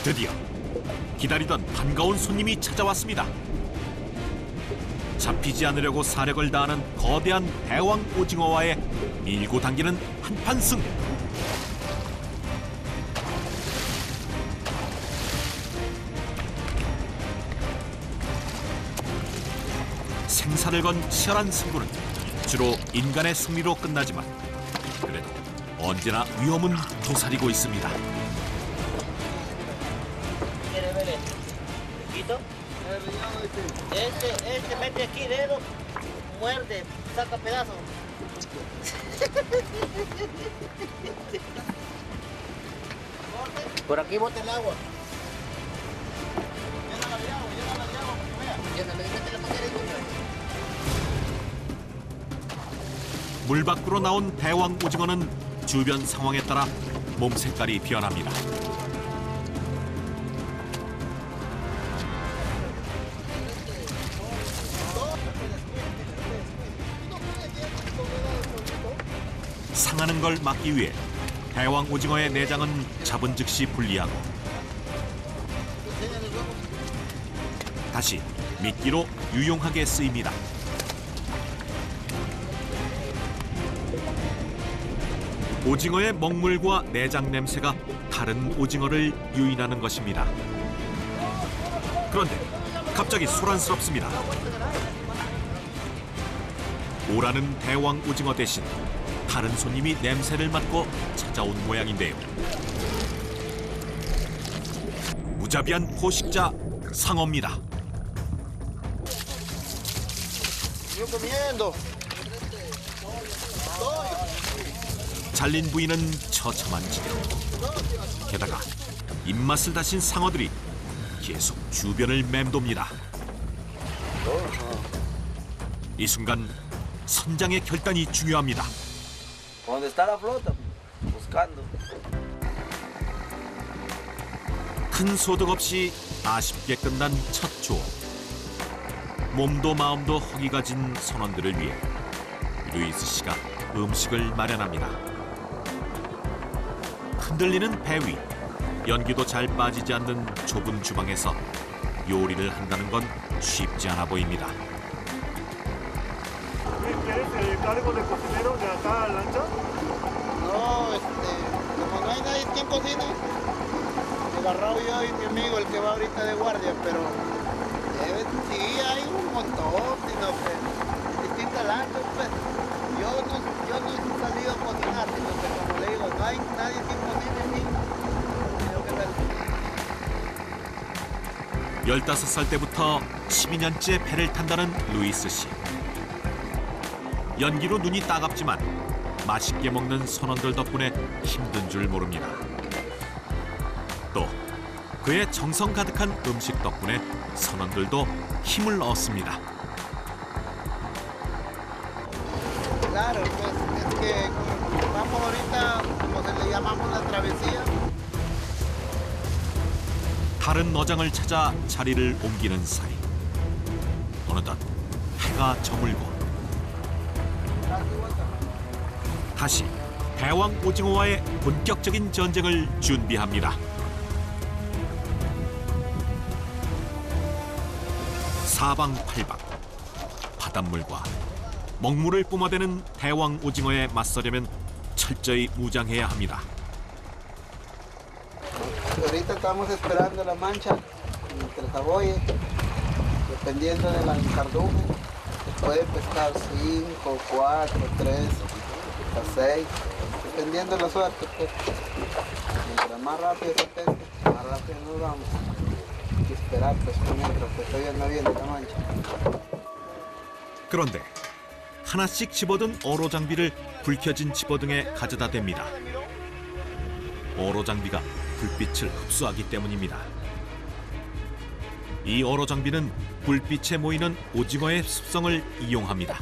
드디어 기다리던 반가운 손님이 찾아왔습니다. 잡히지 않으려고 사력을 다하는 거대한 대왕 오징어와의 밀고 당기는 한판승. 생사를 건 치열한 승부는 주로 인간의 승리로 끝나지만 그래도 언제나 위험은 도사리고 있습니다. Este mete aquí dedo, muerde, saca pedazos. Por aquí bote el agua. Llénala de agua, para que vea. Llénala y mete la manguera y dura. 물 밖으로 나온 대왕 오징어는 주변 상황에 따라 몸 색깔이 변합니다. 상하는 걸 막기 위해 대왕 오징어의 내장은 잡은 즉시 분리하고 다시 미끼로 유용하게 쓰입니다. 오징어의 먹물과 내장 냄새가 다른 오징어를 유인하는 것입니다. 그런데 갑자기 소란스럽습니다. 오라는 대왕 오징어 대신 다른 손님이 냄새를 맡고 찾아온 모양인데요. 무자비한 포식자 상어입니다. 잘린 부위는 처참한 지경. 게다가 입맛을 다신 상어들이 계속 주변을 맴돕니다. 이 순간 선장의 결단이 중요합니다. Donde está la flota, buscando. 큰 소득 없이 아쉽게 끝난 첫 조업. 몸도 마음도 허기가 진 선원들을 위해 루이스 씨가 음식을 마련합니다. 흔들리는 배 위, 연기도 잘 빠지지 않는 좁은 주방에서 요리를 한다는 건 쉽지 않아 보입니다. cargo de cocinero de acá a lancha? No, como no hay nadie quien cocine, agarrado yo y mi amigo, el que va ahorita de guardia, pero sí hay un montón, sino que distintas lanchas, pues. Yo no he salido a cocinar, sino que como le digo, no hay nadie quien cocine ni lo que 15살 때부터 12년째 배를 탄다는 루이스 씨. 연기로 눈이 따갑지만 맛있게 먹는 선원들 덕분에 힘든 줄 모릅니다. 또 그의 정성 가득한 음식 덕분에 선원들도 힘을 얻습니다. Claro, pues es que vamos ahorita, como se le llamamos la travesía. 다른 어장을 찾아 자리를 옮기는 사이 어느덧 해가 저물고 다시 대왕 오징어와의 본격적인 전쟁을 준비합니다. 사방팔방 바닷물과 먹물을 뿜어대는 대왕 오징어에 맞서려면 철저히 무장해야 합니다. Ahorita estamos esperando la mancha entre Taboye, dependiendo de la cardumen, se puede pescar 5, 4, 3, hasta 6, dependiendo de la suerte. Pues. Mientras más rápido se pesca, más rápido nos vamos. Hay que esperar pues mientras que todavía no viene la mancha. 그런데 하나씩 집어든 어로 장비를 불 켜진 집어등에 가져다 댑니다. 어로 장비가 불빛을 흡수하기 때문입니다. 이 어로 장비는 불빛에 모이는 오징어의 습성을 이용합니다.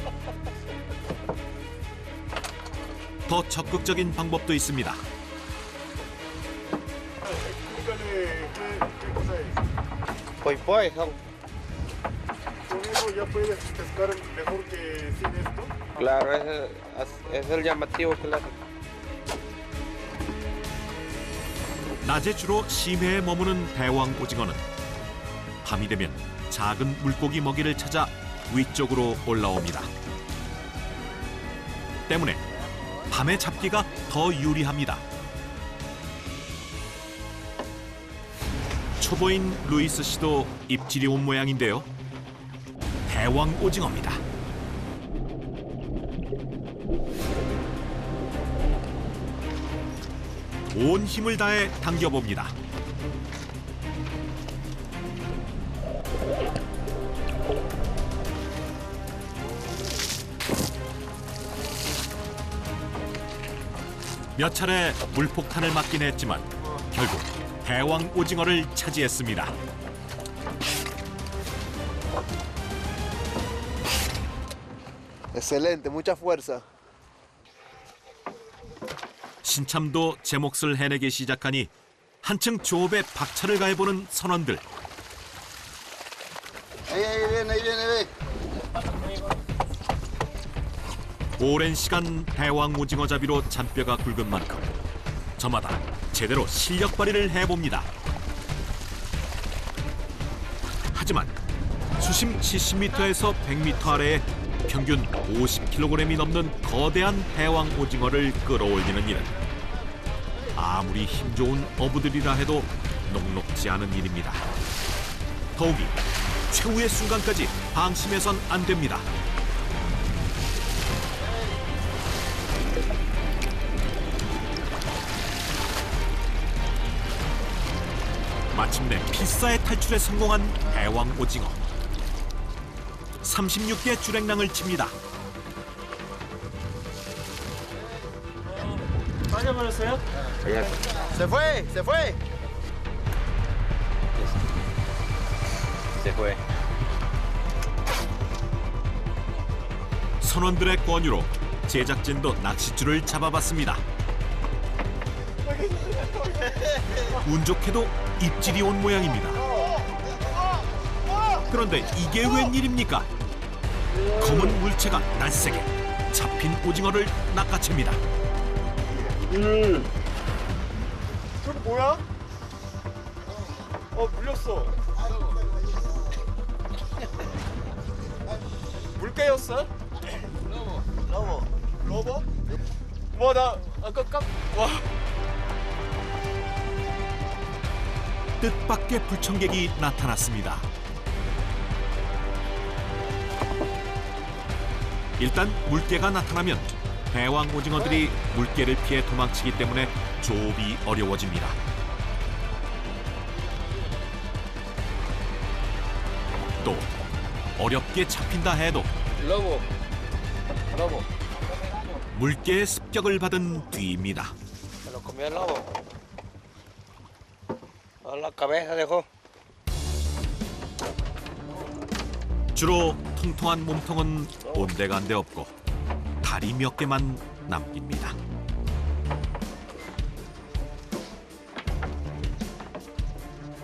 더 적극적인 방법도 있습니다. Poipoy, ¿Con eso ya puedes pescar mejor que sin esto? claro, es el llamativo que le hace. 낮에 주로 심해에 머무는 대왕 오징어는 밤이 되면 작은 물고기 먹이를 찾아 위쪽으로 올라옵니다. 때문에 밤에 잡기가 더 유리합니다. 초보인 루이스 씨도 입질이 온 모양인데요. 대왕 오징어입니다. 온 힘을 다해 당겨봅니다. 몇 차례 물폭탄을 맞긴 했지만 결국 대왕 오징어를 차지했습니다. Excelente, mucha fuerza. 신참도 제 몫을 해내기 시작하니 한층 조업에 박차를 가해보는 선원들. Ahí viene, ve. 오랜 시간 대왕 오징어 잡이로 잔뼈가 굵은 만큼 저마다 제대로 실력 발휘를 해봅니다. 하지만 수심 70m에서 100m 아래에 평균 50kg이 넘는 거대한 대왕 오징어를 끌어올리는 일은 아무리 힘 좋은 어부들이라 해도 녹록지 않은 일입니다. 더욱이 최후의 순간까지 방심해선 안 됩니다. 마침내 필사의 탈출에 성공한 대왕 오징어. 36개 주랭랑을 칩니다. 빠져버렸어요? Se fue, se fue. Se fue. 선원들의 권유로 제작진도 낚싯줄을 잡아봤습니다. 운 좋게도 입질이 온 모양입니다. 그런데 이게 웬일입니까? 검은 물체가 날쌔게 잡힌 오징어를 낚아챕니다. 저거 뭐야? 물렸어. 물개였어? Lobo. 러버? 와, 나 아까 와. 뜻밖의 불청객이 나타났습니다. 일단 물개가 나타나면 대왕 오징어들이 물개를 피해 도망치기 때문에 조업이 어려워집니다. 또 어렵게 잡힌다 해도 Lobo. Lobo. 물개의 습격을 받은 뒤입니다. Se lo comió el lobo. A la cabeza dejó. 주로 통통한 몸통은 온데간데 없고 다리 몇 개만 남깁니다.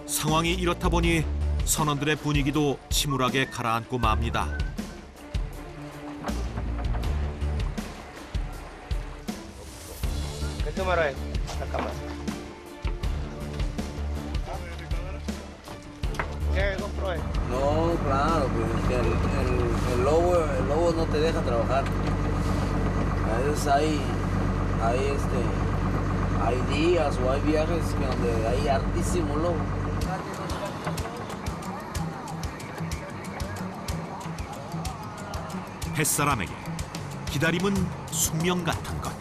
상황이 이렇다 보니 선원들의 분위기도 침울하게 가라앉고 맙니다. ¿Qué número es? La cámara. ¿Qué compró él? No, claro, pues es que el lobo no te deja trabajar. A veces hay días o hay viajes que donde hay hartísimo lobo. 햇사람에게 기다림은 숙명 같은 것.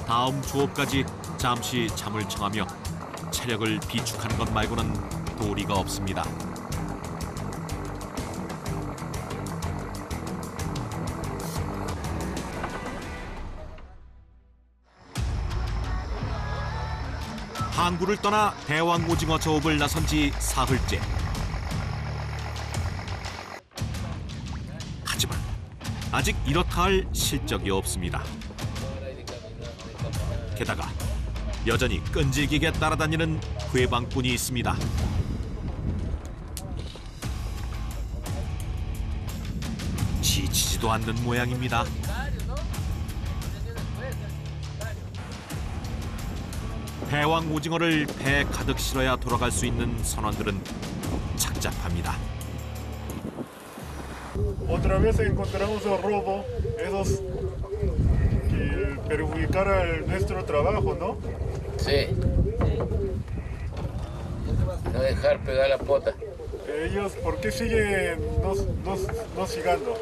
다음 조업까지 잠시 잠을 청하며 체력을 비축하는 것 말고는 도리가 없습니다. 항구를 떠나 대왕 오징어 조업을 나선 지 사흘째. 하지만 아직 이렇다 할 실적이 없습니다. 게다가 여전히 끈질기게 따라다니는 회방꾼이 있습니다. 지치지도 않는 모양입니다. 대왕 오징어를 배에 가득 실어야 돌아갈 수 있는 선원들은 착잡합니다. Otra vez encontramos el robo, esos que perjudicar a nuestro trabajo, ¿no? Sí. No dejar pegar la pota. Ellos, ¿por qué siguen no sigando?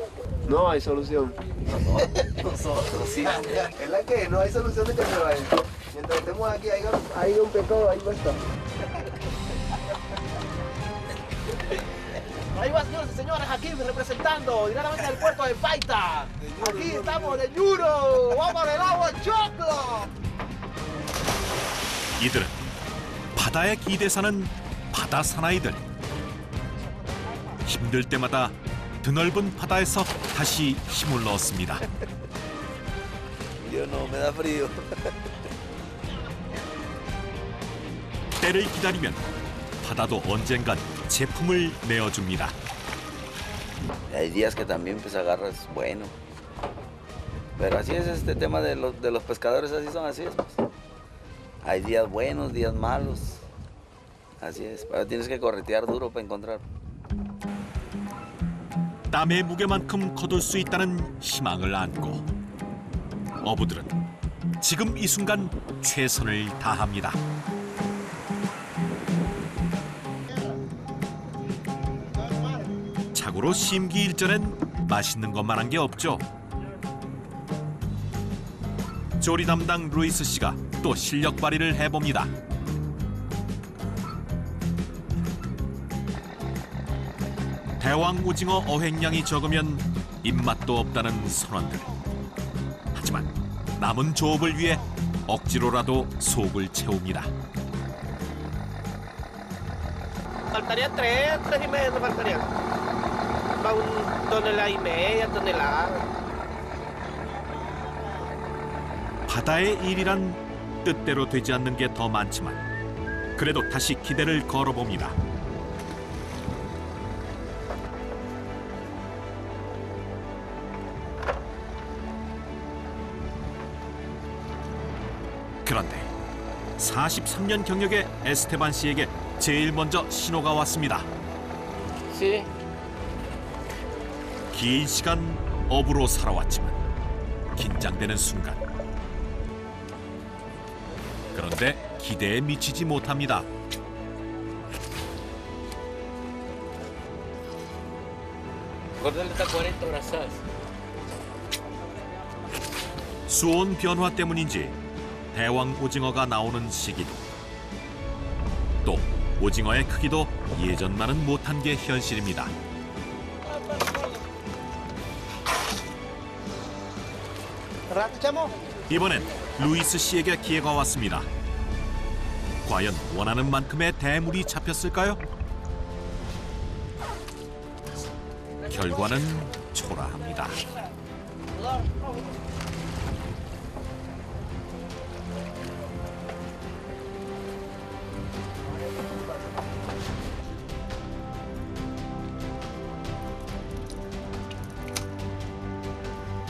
No hay solución. Nosotros, sí. Es la que no hay solución de que se vayan. Mientras estemos aquí, hay un pecado, ahí va a estar. Ahí va, señores y señores, aquí representando directamente del puerto de Paita. Aquí estamos de Yuro. ¡Vamos al agua choclo! 이들은 바다의 기대 사는 바다 사나이들. 힘들 때마다 드넓은 바다에서 다시 힘을 넣었습니다. Yo no, me da frío. 때를 기다리면 바다도 언젠간 제품을 내어줍니다. Hay días que también pues agarras bueno. Pero así es este tema de los pescadores, así son, así es. Pues. Hay días buenos, días malos. Así es. Pero tienes que corretear duro para encontrar. 땀의 무게만큼 거둘 수 있다는 희망을 안고 어부들은 지금 이 순간 최선을 다합니다. 자고로 심기일전엔 맛있는 것만 한 게 없죠. 조리 담당 루이스 씨가 또 실력 발휘를 해봅니다. 대왕 오징어 어획량이 적으면 입맛도 없다는 선원들. 하지만 남은 조업을 위해 억지로라도 속을 채웁니다. Faltaría tres y medio, nos faltaría. Va un tonelada y media, tonelada. 바다의 일이란 뜻대로 되지 않는 게 더 많지만 그래도 다시 기대를 걸어봅니다. 그런데 43년 경력의 에스테반 씨에게 제일 먼저 신호가 왔습니다. Sí. 긴 시간 어부로 살아왔지만 긴장되는 순간. 그런데 기대에 미치지 못합니다. Córdale está 40 brazadas. 수온 변화 때문인지 대왕 오징어가 나오는 시기도 또 오징어의 크기도 예전만은 못한 게 현실입니다. ¿Rato, chamo? 이번엔 루이스 씨에게 기회가 왔습니다. 과연 원하는 만큼의 대물이 잡혔을까요? 결과는 초라합니다.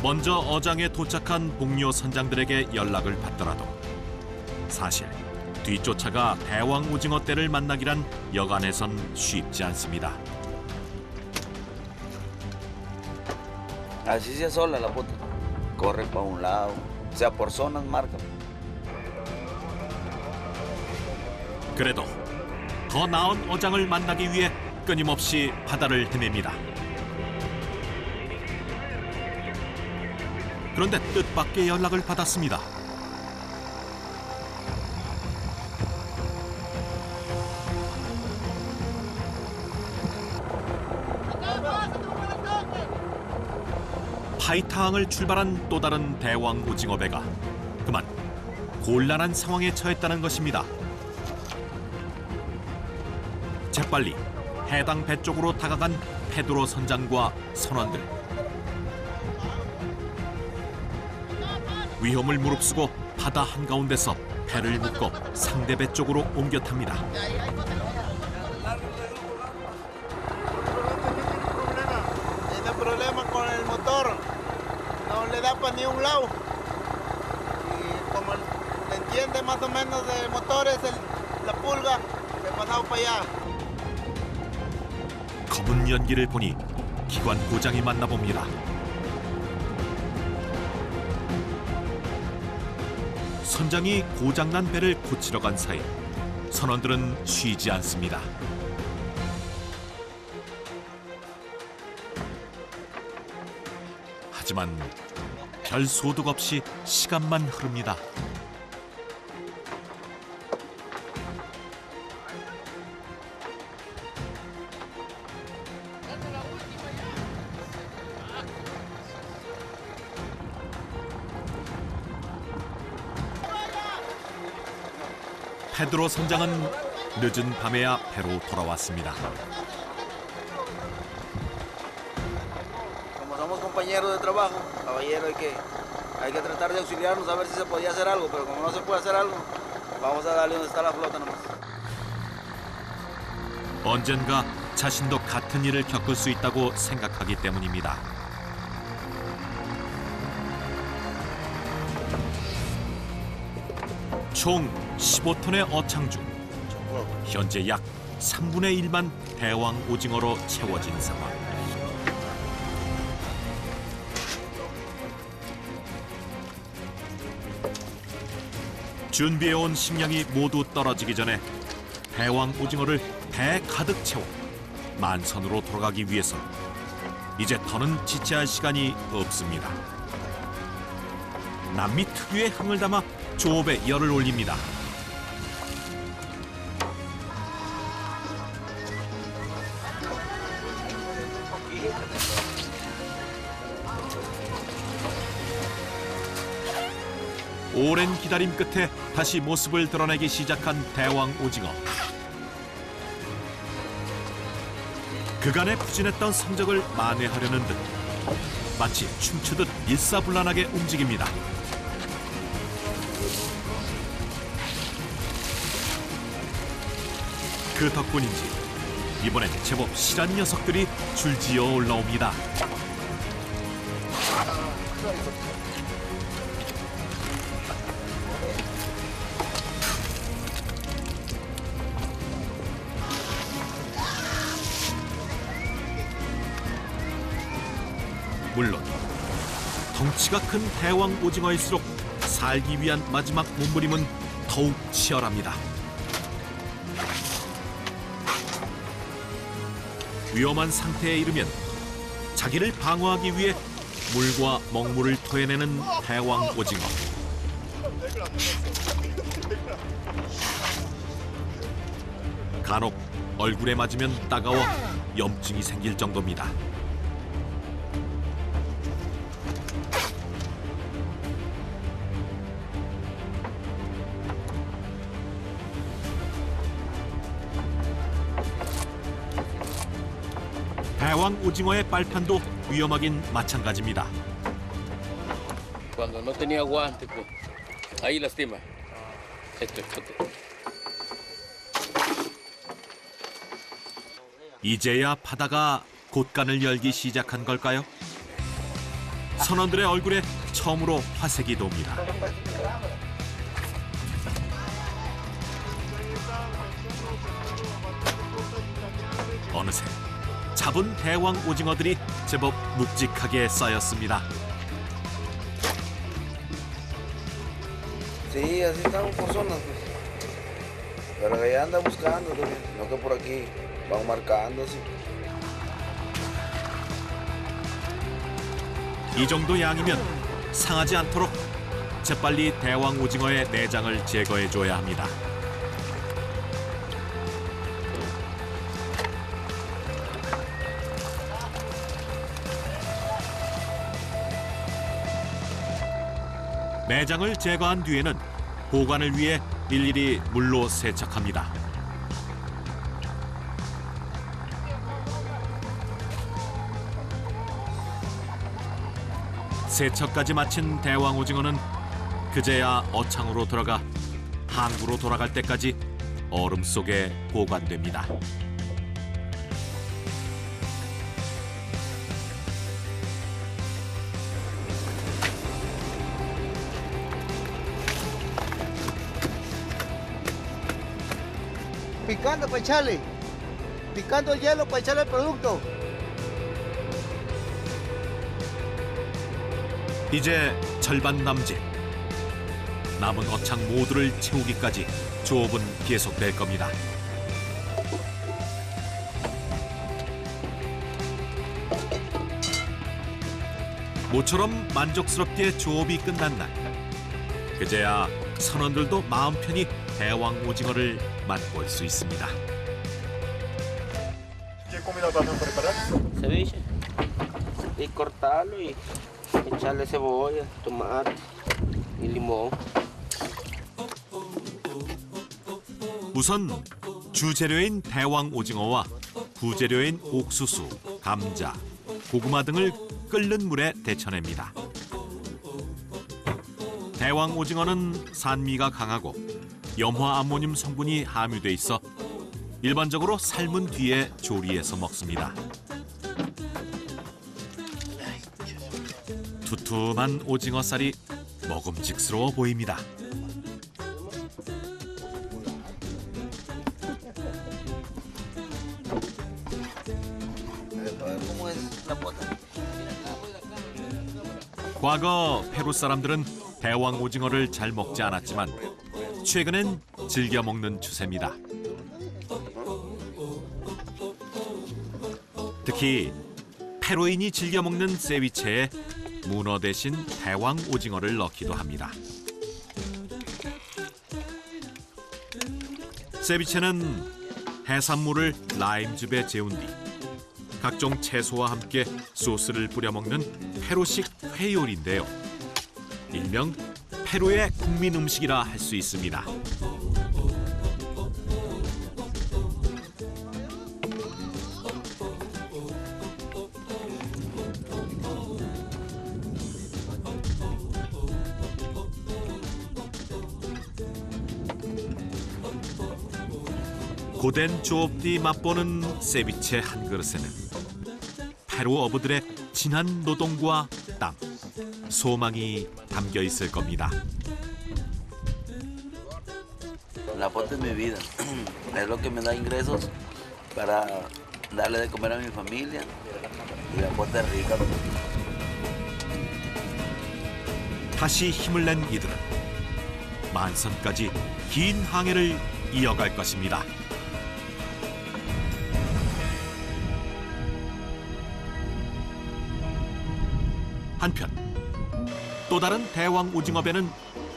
먼저 어장에 도착한 복료 선장들에게 연락을 받더라도 사실 뒤쫓아가 대왕 오징어 떼를 만나기란 여간해선 쉽지 않습니다. Así se sola la bota. Corre para un lado. O sea, por zonas marca. 그래도 더 나은 어장을 만나기 위해 끊임없이 바다를 헤맵니다. 그런데 뜻밖의 연락을 받았습니다. 파이타항을 출발한 또 다른 대왕 오징어 배가 그만 곤란한 상황에 처했다는 것입니다. 재빨리 해당 배 쪽으로 다가간 페드로 선장과 선원들. 위험을 무릅쓰고 바다 한가운데서 배를 묶어 상대 배 쪽으로 옮겨 탑니다. Tiene problemas con el motor, no le da para ni un lado. Y como le entiende más o menos del motor es la pulga que pasamos para allá. 검은 연기를 보니 기관 고장이 맞나 봅니다. 선장이 고장난 배를 고치러 간 사이 선원들은 쉬지 않습니다. 하지만 별 소득 없이 시간만 흐릅니다. 페드로 선장은 늦은 밤에야 배로 돌아왔습니다. Como somos compañeros de trabajo, caballero, hay que tratar de auxiliarnos a ver si se podía hacer algo, pero como no se puede hacer algo, vamos a darle donde está la flota nomás. 언젠가 자신도 같은 일을 겪을 수 있다고 생각하기 때문입니다. 총 15톤의 어창 중 현재 약 3분의 1만 대왕 오징어로 채워진 상황. 준비해온 식량이 모두 떨어지기 전에 대왕 오징어를 배 가득 채워 만선으로 돌아가기 위해서 이제 더는 지체할 시간이 없습니다. 남미 특유의 흥을 담아 조업에 열을 올립니다. 오랜 기다림 끝에 다시 모습을 드러내기 시작한 대왕 오징어. 그간의 부진했던 성적을 만회하려는 듯 마치 춤추듯 일사불란하게 움직입니다. 그 덕분인지 이번엔 제법 실한 녀석들이 줄지어 올라옵니다. 물론 덩치가 큰 대왕 오징어일수록 살기 위한 마지막 몸부림은 더욱 치열합니다. 위험한 상태에 이르면 자기를 방어하기 위해 물과 먹물을 토해내는 대왕 오징어. 간혹 얼굴에 맞으면 따가워 염증이 생길 정도입니다. 대왕 오징어의 빨판도 위험하긴 마찬가지입니다. Cuando no tenía guante, pues, ahí lastima. Esto. 이제야 바다가 곳간을 열기 시작한 걸까요? 선원들의 얼굴에 처음으로 화색이 돕니다. 어느새 잡은 대왕 오징어들이 제법 묵직하게 쌓였습니다. Sí, así estamos por zonas, pues. Pero allá anda buscando, no que por aquí van marcando, así. 이 정도 양이면 상하지 않도록 재빨리 대왕 오징어의 내장을 제거해줘야 합니다. 내장을 제거한 뒤에는 보관을 위해 일일이 물로 세척합니다. 세척까지 마친 대왕 오징어는 그제야 어창으로 들어가 항구로 돌아갈 때까지 얼음 속에 보관됩니다. Picando para echarle. Picando el hielo para echarle el producto. 이제 절반 남짓. 남은 어창 모두를 채우기까지 조업은 계속될 겁니다. 모처럼 만족스럽게 조업이 끝난 날. 그제야 선원들도 마음 편히 대왕 오징어를 맛볼 수 있습니다. ¿Qué comida vas a preparar? Ceviche. Y cortarlo y echarle cebolla, tomate y limón. 우선 주재료인 대왕 오징어와 부재료인 옥수수, 감자, 고구마 등을 끓는 물에 데쳐냅니다. 대왕 오징어는 산미가 강하고 염화 아모늄 성분이 함유돼 있어 일반적으로 삶은 뒤에 조리해서 먹습니다. 두툼한 오징어살이 먹음직스러워 보입니다. 과거 페루 사람들은 대왕 오징어를 잘 먹지 않았지만 최근엔 즐겨 먹는 추세입니다. 특히 페루인이 즐겨 먹는 세비체에 문어 대신 대왕 오징어를 넣기도 합니다. 세비체는 해산물을 라임즙에 재운 뒤 각종 채소와 함께 소스를 뿌려 먹는 페루식 회 요리인데요. 일명 페루의 국민 음식이라 할 수 있습니다. 고된 조업 뒤 맛보는 세비체 한 그릇에는 페루 어부들의 진한 노동과 땀, 소망이 담겨 있을 겁니다. La pota es mi vida. Es lo que me da ingresos para darle de comer a mi familia. Y la pota es rica. 다시 힘을 낸 이들은 만선까지 긴 항해를 이어갈 것입니다. 한편 또 다른 대왕 오징어 배는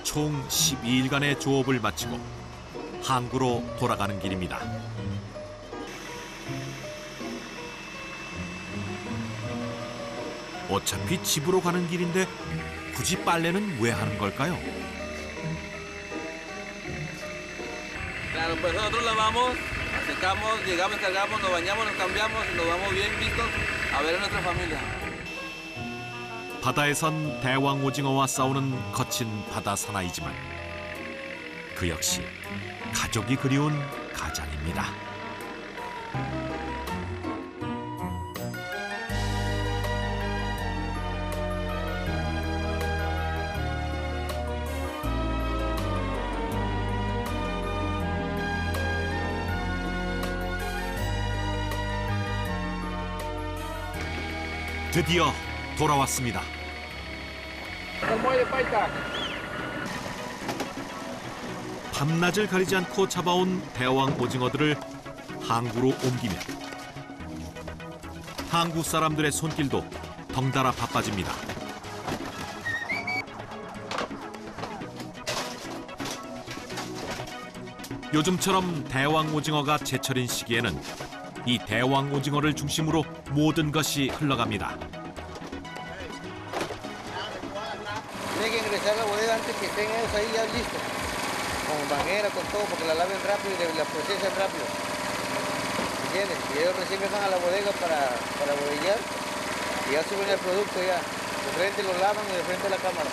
총 12일간의 조업을 마치고 항구로 돌아가는 길입니다. 어차피 집으로 가는 길인데 굳이 빨래는 왜 하는 걸까요? Claro, pues nosotros lavamos, secamos, llegamos, cargamos, nos bañamos, nos cambiamos y nos vamos bien vistos a ver a nuestra familia. 바다에선 대왕 오징어와 싸우는 거친 바다 사나이지만 그 역시 가족이 그리운 가장입니다. 드디어 돌아왔습니다. 밤낮을 가리지 않고 잡아온 대왕 오징어들을 항구로 옮기면 항구 사람들의 손길도 덩달아 바빠집니다. 요즘처럼 대왕 오징어가 제철인 시기에는 이 대왕 오징어를 중심으로 모든 것이 흘러갑니다. Tiene que ingresar a la bodega antes que estén ellos ahí ya listos. Con bañera, con todo, porque la laven rápido y la procesan rápido. ¿Entiendes? Y ellos recién van a la bodega para bodellar y ya suben el producto ya. De frente lo lavan y de frente a la cámara.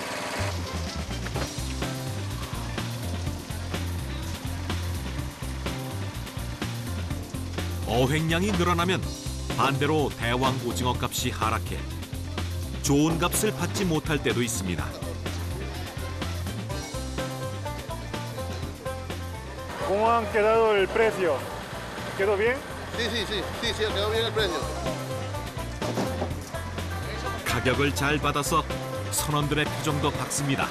어획량이 늘어나면 반대로 대왕 오징어 값이 하락해 좋은 값을 받지 못할 때도 있습니다. ¿Cómo han quedado el precio? ¿Quedó bien? Sí, quedó bien el precio. 가격을 잘 받아서 선원들의 표정도 밝습니다.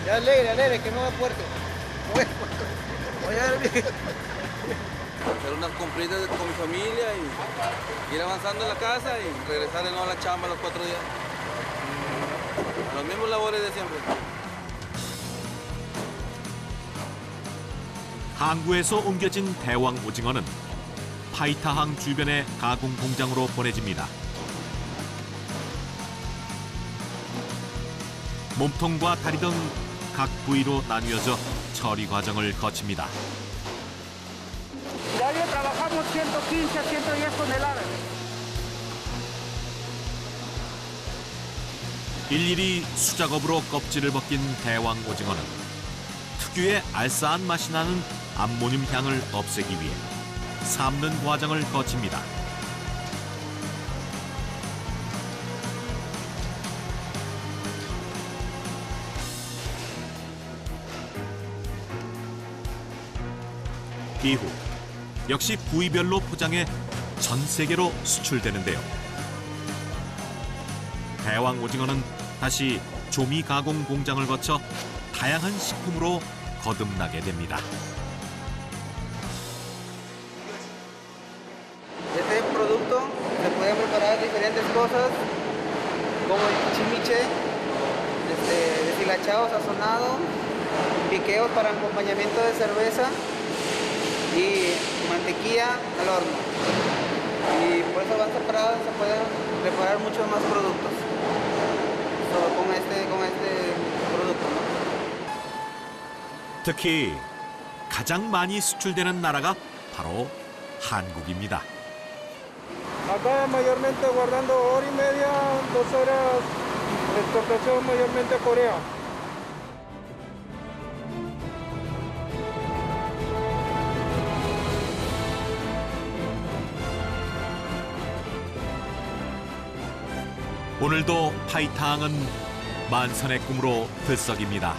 Ya alegre, que no va fuerte. Voy a ver bien. Hacer unas compritas con mi familia y ir avanzando en la casa y regresar de nuevo a la chamba los 4 días. A los mismos labores de siempre. 항구에서 옮겨진 대왕 오징어는 파이타항 주변의 가공 공장으로 보내집니다. 몸통과 다리 등 각 부위로 나뉘어져 처리 과정을 거칩니다. Diario trabajamos 115 a 110 toneladas. 일일이 수작업으로 껍질을 벗긴 대왕 오징어는 특유의 알싸한 맛이 나는 암모늄 향을 없애기 위해 삶는 과정을 거칩니다. 이후 역시 부위별로 포장해 전 세계로 수출되는데요. 대왕 오징어는 다시 조미 가공 공장을 거쳐 다양한 식품으로 거듭나게 됩니다. Este producto se puede preparar diferentes cosas como el chimiche, deshilachado, sazonado, piqueos para acompañamiento de cerveza y mantequilla al horno. Y por eso van separados, se pueden preparar muchos más productos solo con este producto, ¿no? 특히 가장 많이 수출되는 나라가 바로 한국입니다. Acá mayormente guardando hora y media, 2 horas, exportación mayormente a Corea. 오늘도 파이타항은 만선의 꿈으로 들썩입니다.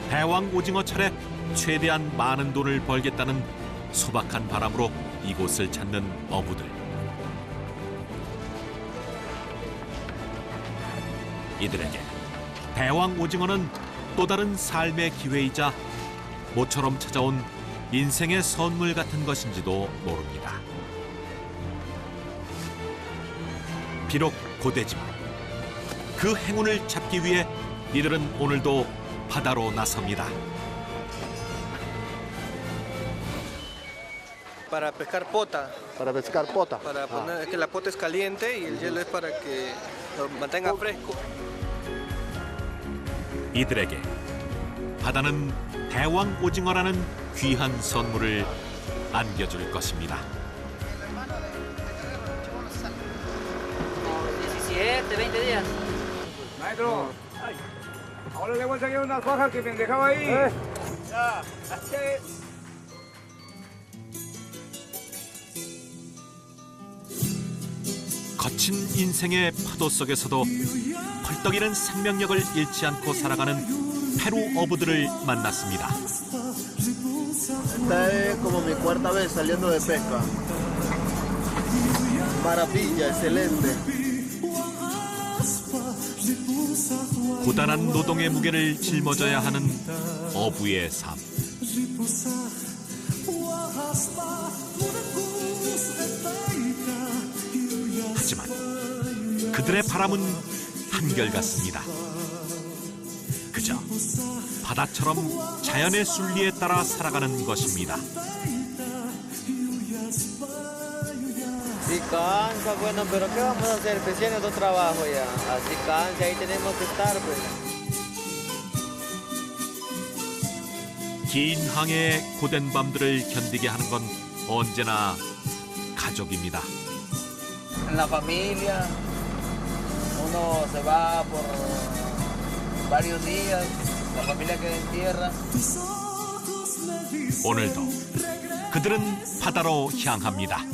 대왕 오징어 철에 최대한 많은 돈을 벌겠다는 소박한 바람으로 이곳을 찾는 어부들. 이들에게 대왕 오징어는 또 다른 삶의 기회이자 모처럼 찾아온 인생의 선물 같은 것인지도 모릅니다. 비록 고되지만 그 행운을 잡기 위해 이들은 오늘도 바다로 나섭니다. Para pescar pota. Para pescar pota. Para poner, es que la pota es caliente y el hielo es para que lo mantenga fresco. 이들에게 바다는 대왕 오징어라는 귀한 선물을 안겨줄 것입니다. 17, 20 días. Maestro, ahora le voy a sacar unas fajas que me dejaba ahí. Ya, 거친 인생의 파도 속에서도 펄떡이는 생명력을 잃지 않고 살아가는 페루 어부들을 만났습니다. Esta es como mi 4ª vez saliendo de pesca. Maravilla, excelente. 고단한 노동의 무게를 짊어져야 하는 어부의 삶. 하지만 그들의 바람은 한결같습니다. 그저 바다처럼 자연의 순리에 따라 살아가는 것입니다. Si cansa, bueno, pero ¿qué vamos a hacer? Pues tiene otro trabajo ya. Así cansa, ahí tenemos que estar, pues. 긴 항해의 고된 밤들을 견디게 하는 건 언제나 가족입니다. En la familia, uno se va por varios días, la familia queda en tierra. 오늘도 그들은 바다로 향합니다.